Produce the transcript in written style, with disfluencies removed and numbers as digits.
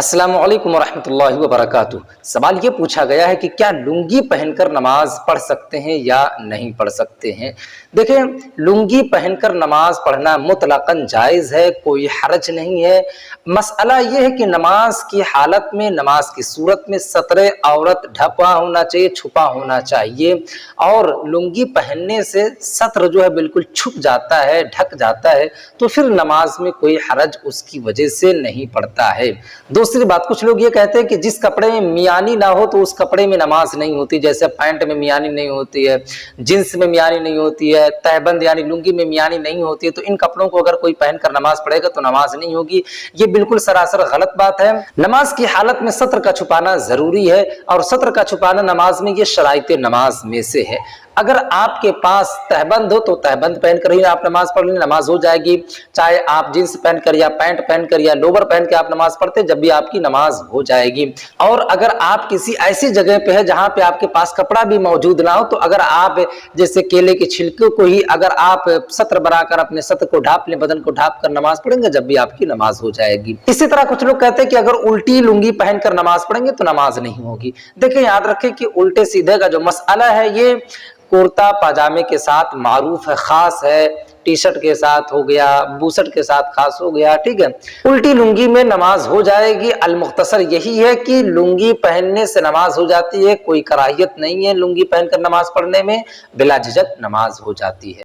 अस्सलामु अलैकुम वरहमतुल्लाहि वबरकातुह। सवाल ये पूछा गया है कि क्या लुंगी पहनकर नमाज पढ़ सकते हैं या नहीं पढ़ सकते हैं। देखें, लुंगी पहनकर नमाज पढ़ना मुतलकन जायज़ है, कोई हरज नहीं है। मसला ये है कि नमाज की हालत में, नमाज की सूरत में सतरे औरत ढका होना चाहिए, छुपा होना चाहिए। और लुंगी पहनने से सत्र जो है बिल्कुल छुप जाता है, ढक जाता है, तो फिर नमाज में कोई हरज उसकी वजह से नहीं पड़ता है। दूसरी बात, कुछ लोग ये कहते हैं कि जिस कपड़े में मियानी ना हो तो उस कपड़े में नमाज नहीं होती, जैसे पैंट में मियानी नहीं होती है, जींस में मियानी नहीं होती है, तहबंद यानी लुंगी में मियानी नहीं होती है, तो इन कपड़ों को अगर कोई पहनकर नमाज पढ़ेगा तो नमाज नहीं होगी। ये बिल्कुल सरासर गलत बात है। नमाज की हालत में सत्र का छुपाना जरूरी है और सत्र का छुपाना नमाज में ये शराइते नमाज में से है। अगर आपके पास तहबंद हो तो तहबंद पहनकर ही आप नमाज पढ़ लें, नमाज हो जाएगी। चाहे आप जींस पहनकर या पैंट पहनकर या लोवर पहन के आप नमाज पढ़ते, जब भी आपकी नमाज हो जाएगी। और अगर आप किसी ऐसी जगह पे है जहां पे आपके पास कपड़ा भी मौजूद ना हो, तो अगर आप जैसे केले के छिलके को ही अगर आप सत्र बनाकर अपने सत्र को ढाप लें, बदन को ढाप कर नमाज पढ़ेंगे, जब भी आपकी नमाज हो जाएगी। इसी तरह कुछ लोग कहते हैं कि अगर उल्टी लुंगी पहनकर नमाज पढ़ेंगे तो नमाज नहीं होगी। देखिए, याद रखें कि उल्टे सीधे का जो मसला है ये कुर्ता पाजामे के साथ मारूफ है, खास है। टी शर्ट के साथ हो गया, बूशर्ट के साथ खास हो गया, ठीक है। उल्टी लुंगी में नमाज हो जाएगी। अलमुख्तसर यही है कि लुंगी पहनने से नमाज हो जाती है, कोई कराहियत नहीं है लुंगी पहनकर नमाज पढ़ने में, बिला झिझक नमाज हो जाती है।